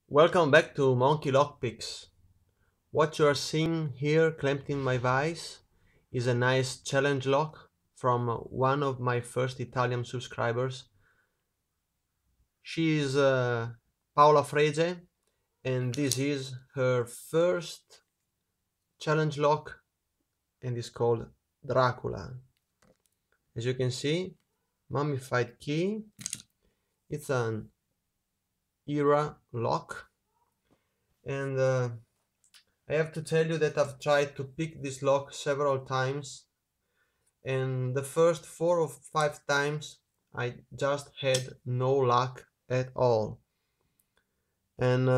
Welcome back to Monkey Lockpicks. What you are seeing here clamped in my vise is a nice challenge lock from one of my first Italian subscribers. She is Paola Frege, and this is her first challenge lock and is called Dracula. As you can see, mummified key. It's an era lock, and I have to tell you that I've tried to pick this lock several times, and the first 4 or 5 times I just had no luck at all. And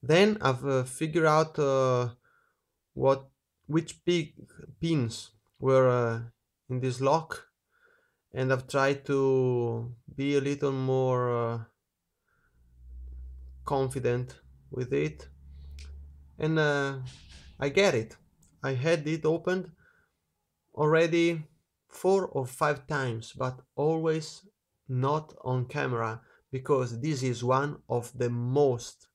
then I've figured out what which pins were in this lock, and I've tried to be a little more confident with it, and I get it. I had it opened already 4 or 5 times, but always not on camera because this is one of the most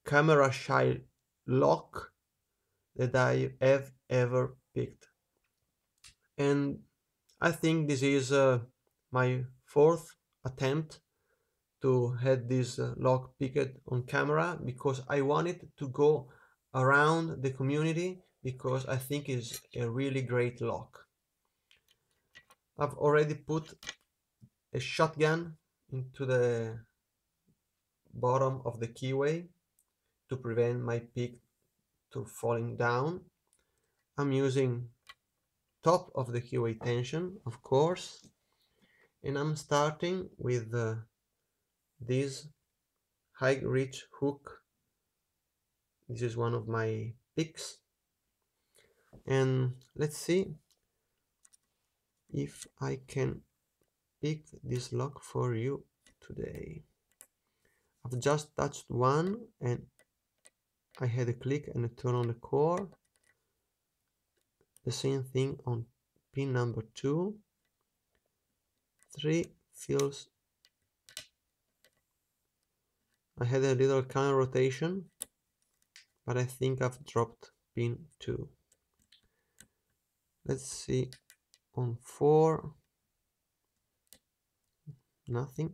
camera shy lock that I have ever picked. And I think this is my fourth attempt to have this lock picked on camera because I wanted to go around the community because I think it's a really great lock. I've already put a shotgun into the bottom of the keyway to prevent my pick to falling down. I'm using top of the keyway tension, of course, and I'm starting with this high reach hook. This is one of my picks, and let's see if I can pick this lock for you today. I've just touched one and I had a click and a turn on the core. The same thing on pin number 2. 3 feels I had a little counter rotation, but I think I've dropped pin 2. Let's see on 4. Nothing.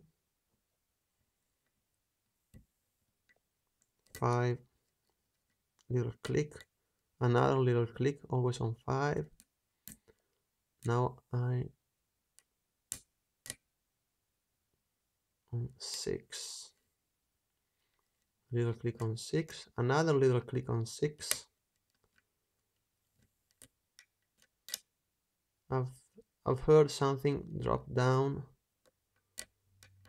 5, little click, another little click, always on 5. Now I on 6. Little click on 6, another little click on 6. I've heard something drop down.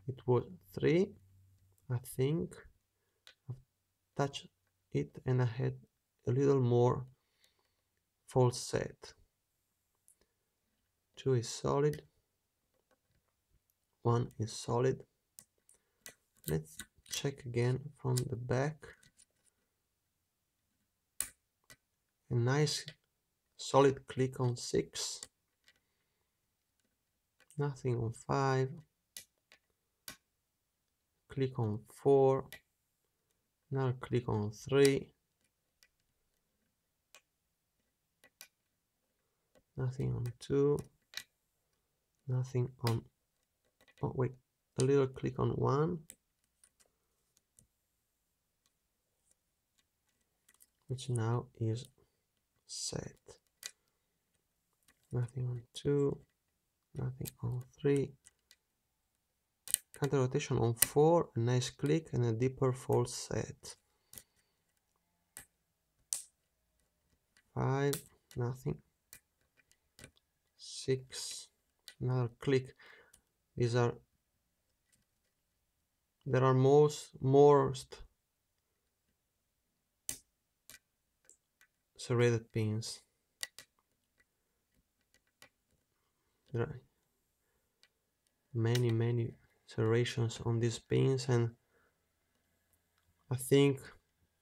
It was 3, I think. I've touched it and I had a little more false set. 2 is solid, 1 is solid. Let's check again from the back. A nice solid click on 6. Nothing on 5. Click on 4. Now click on 3. Nothing on 2. Nothing on, oh wait, a little click on 1. Which now is set. Nothing on 2. Nothing on 3. Counter rotation on 4. A nice click and a deeper false set. 5. Nothing. 6. Another click. There are most serrated pins. There are many serrations on these pins, and I think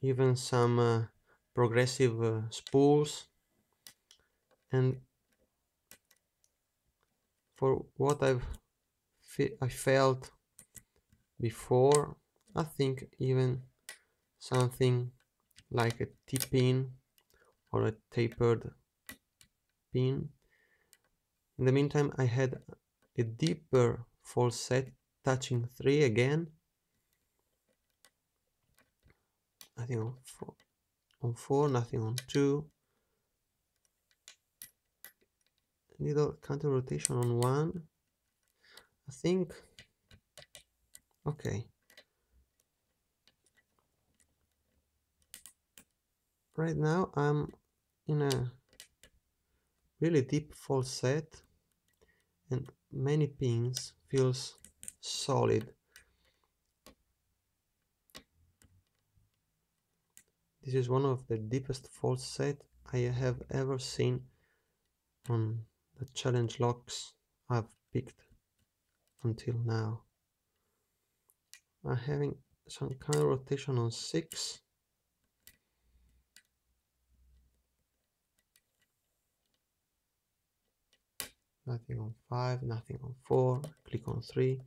even some progressive spools. And for what I felt before, I think even something like a T-pin or a tapered pin. In the meantime, I had a deeper false set touching 3 again. Nothing on 4, nothing on 2. Little counter rotation on 1. I think, okay. Right now I'm in a really deep false set and many pins feels solid. This is one of the deepest false set I have ever seen on the Challange locks I've picked until now. I'm having some kind of rotation on 6. Nothing on 5, nothing on 4, click on 3,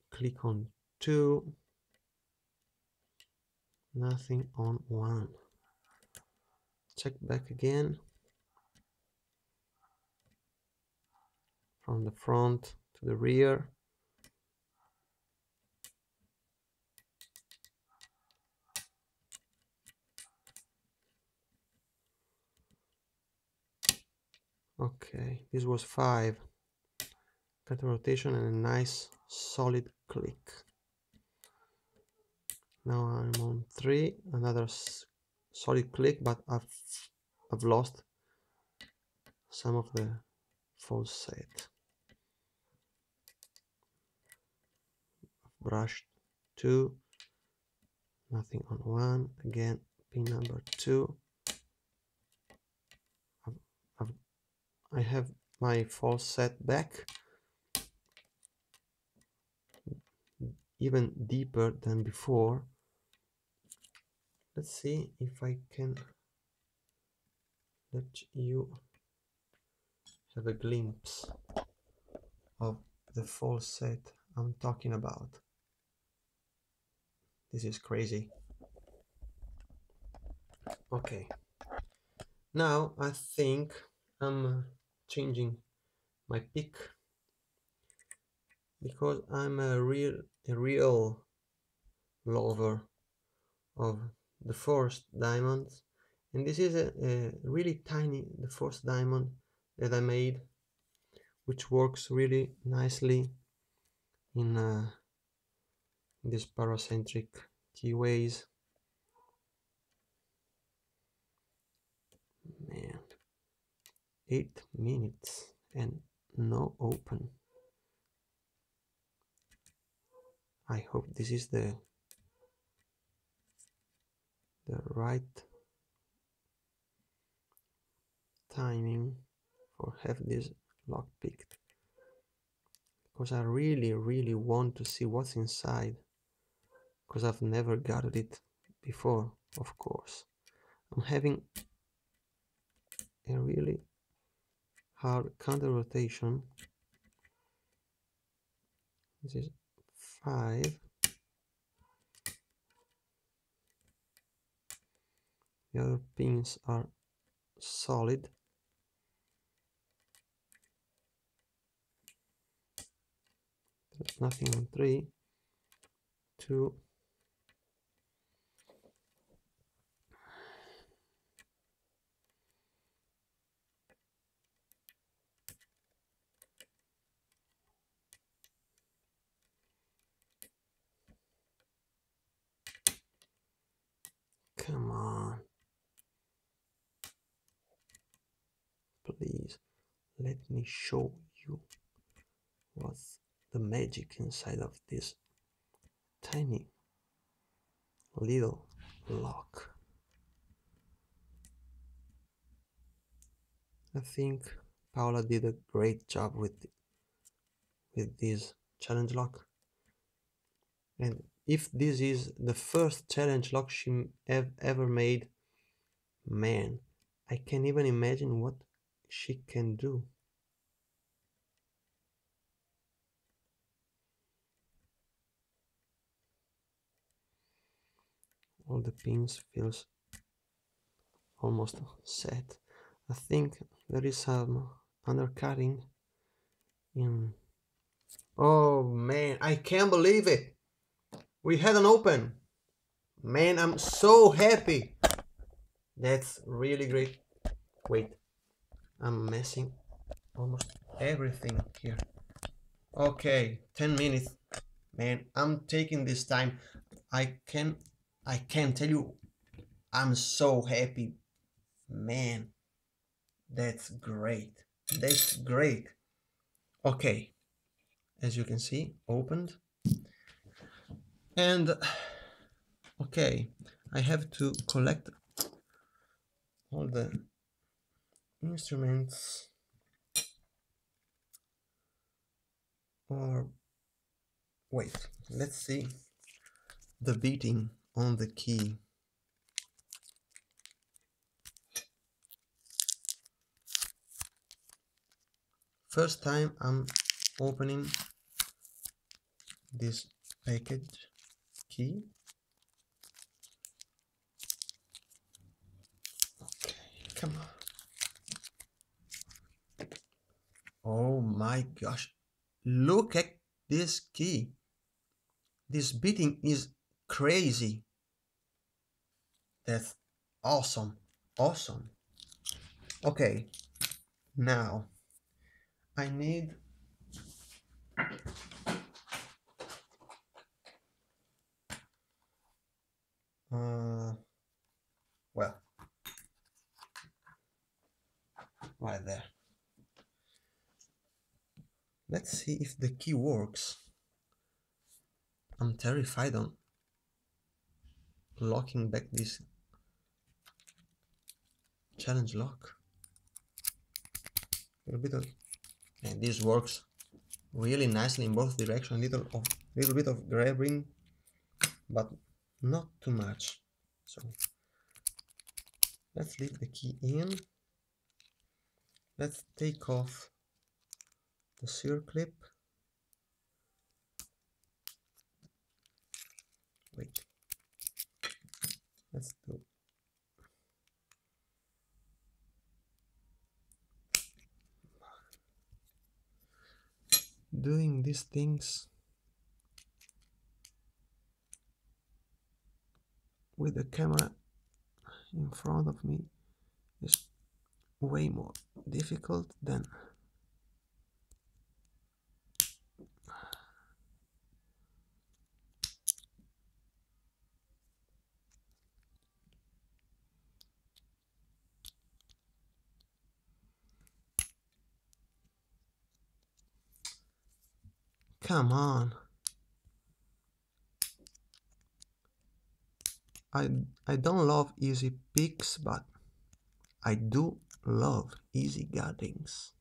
click on 2, nothing on 1. Check back again from the front to the rear. Okay, this was 5. Cut a rotation and a nice solid click. Now I'm on 3, another solid click, but I've lost some of the false set. Brushed 2, nothing on 1. Again, pin number 2. I have my false set back, even deeper than before. Let's see if I can let you have a glimpse of the false set I'm talking about. This is crazy. Okay, now I think I'm changing my pick because I'm a real lover of the forced diamonds, and this is a really tiny the forced diamond that I made, which works really nicely in these paracentric keyways. Man, 8 minutes and no open. I hope this is the right timing for have this lock picked, because I really want to see what's inside, because I've never got it before. Of course, I'm having a really hard counter rotation. This is 5. The other pins are solid. There's nothing on 3, 2. Come on, please let me show you what's the magic inside of this tiny little lock. I think Paola did a great job with this Challange lock, and if this is the first Challange lock she ever made, man, I can't even imagine what she can do. all the pins feels almost set. I think there is some undercutting in. Oh man, I can't believe it! We had an open! Man, I'm so happy! That's really great. Wait, I'm messing almost everything here. Okay, 10 minutes. Man, I'm taking this time. I can I can tell you I'm so happy. Man, that's great. That's great. Okay, as you can see, opened. And okay, I have to collect all the instruments, or wait, let's see the beating on the key. First time I'm opening this package key. Okay, come on. Oh my gosh, look at this key. This beating is crazy. That's awesome. Awesome. Okay, now I need well, right there. Let's see if the key works. I'm terrified on locking back this Challange Lock. A little bit of, and this works really nicely in both directions. Little bit of grabbing, but not too much. So let's leave the key in. Let's take off the circlip. Wait. Let's do. Doing these things with the camera in front of me is way more difficult than come on. I don't love easy picks, but I do love easy guardings.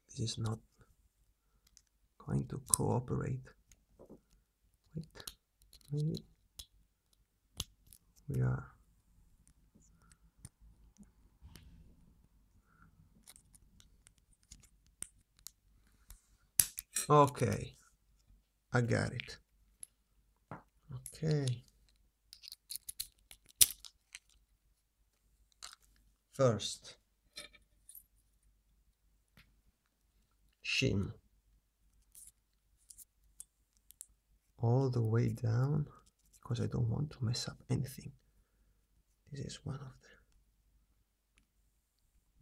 This is not going to cooperate. Wait, maybe we are. Okay, I got it. Okay. First, shim all the way down because I don't want to mess up anything. This is one of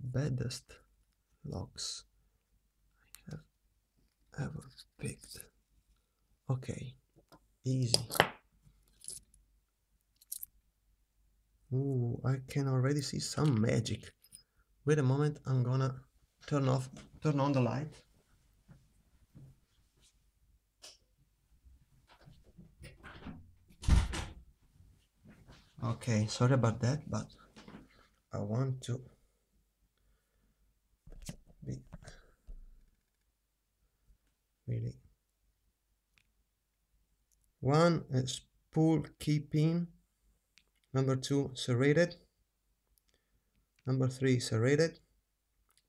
the baddest locks I have ever picked. Okay, easy. Ooh, I can already see some magic. Wait a moment, I'm gonna turn on the light. Okay, sorry about that, but I want to be really. One is spool key pin. Number 2, serrated. Number 3, serrated.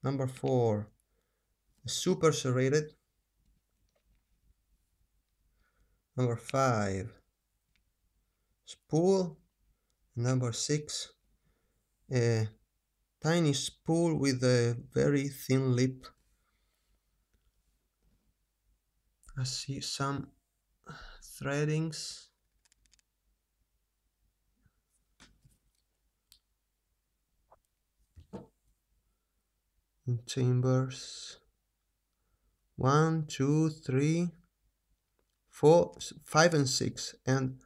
Number 4, super serrated. Number 5, spool. Number 6, a tiny spool with a very thin lip. I see some threadings. In chambers 1, 2, 3, 4, 5 and 6, and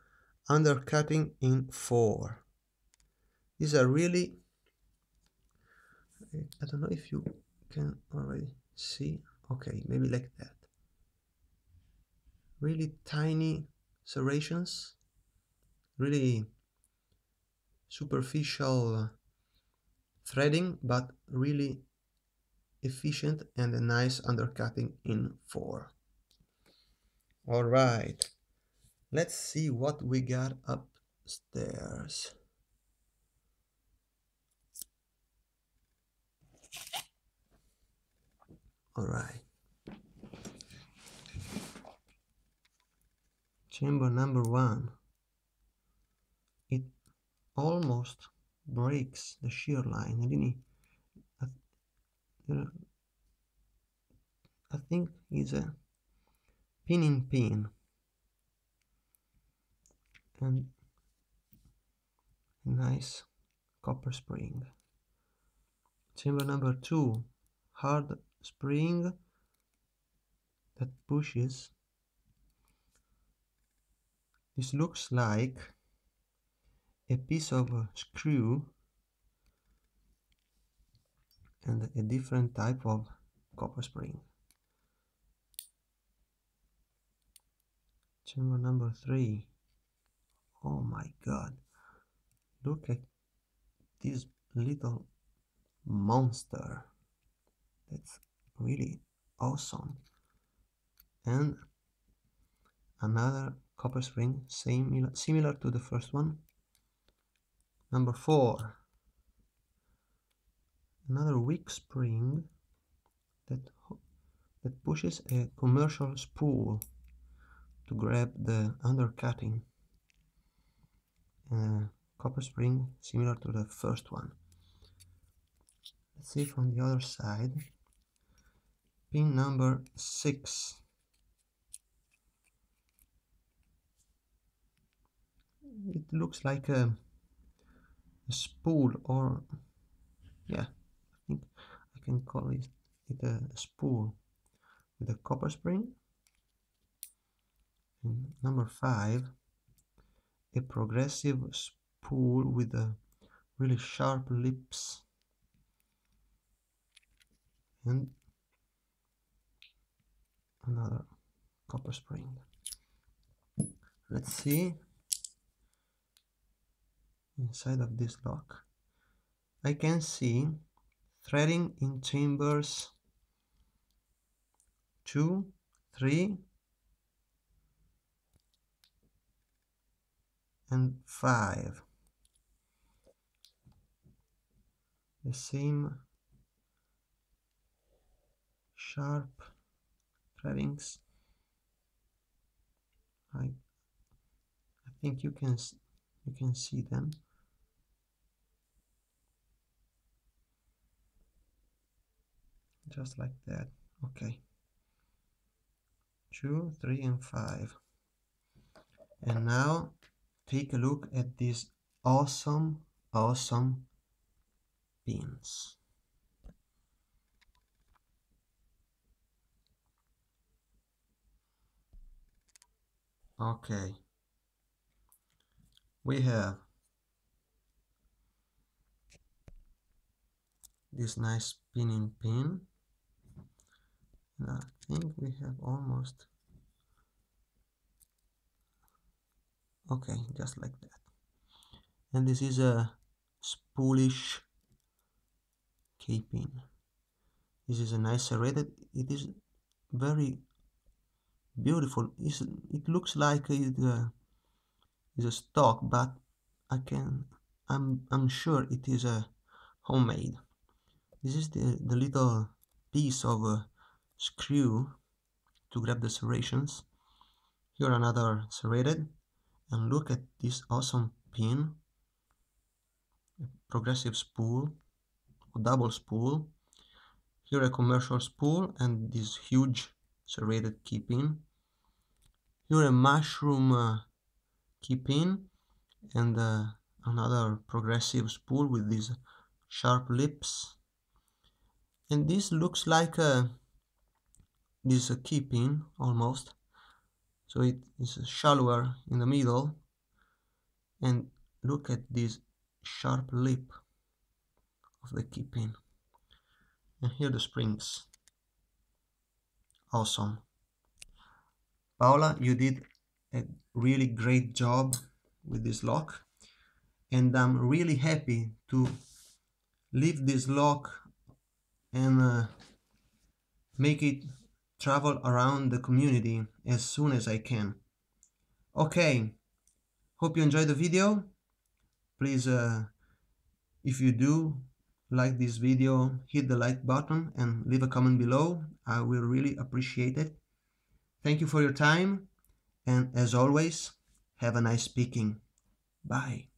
undercutting in 4. These are really, I don't know if you can already see. Okay, maybe like that. Really tiny serrations, really superficial threading, but really efficient and a nice undercutting in 4. All right, let's see what we got upstairs. All right, chamber number 1. It almost breaks the shear line. I think it's a pin in pin, and a nice copper spring. Chamber number 2, hard spring that pushes. This looks like a piece of screw and a different type of copper spring. Chamber number 3. Oh my god, look at this little monster. That's really awesome. And another copper spring, similar to the first one. Number 4, another weak spring that pushes a commercial spool to grab the undercutting. Copper spring similar to the first one. Let's see from the other side. Pin number 6. It looks like a spool, or yeah, I think I can call it a spool with a copper spring. And number 5, a progressive spool with a really sharp lips, and another copper spring. Let's see inside of this lock. I can see threading in chambers 2, 3, and 5. The same sharp threadings. I think you can see them. Just like that. Okay. 2, 3, and 5. And now take a look at these awesome pins. Okay, we have this nice pinning pin, and I think we have almost, okay, just like that. And this is a spoolish K-pin. This is a nice serrated. It is very beautiful. It looks like it is a stock, but I'm sure it is a homemade. This is the little piece of a screw to grab the serrations. Here another serrated, and look at this awesome pin, progressive spool or double spool. Here a commercial spool and this huge serrated key pin. Here a mushroom key pin and another progressive spool with these sharp lips. And this looks like this key pin almost. So it is shallower in the middle. And look at this sharp lip of the key pin. And here the springs. Awesome. Paola, you did a really great job with this lock, and I'm really happy to leave this lock and make it travel around the community as soon as I can. Okay, hope you enjoyed the video. Please, if you do like this video, hit the like button and leave a comment below. I will really appreciate it. Thank you for your time, and as always, have a nice picking. Bye.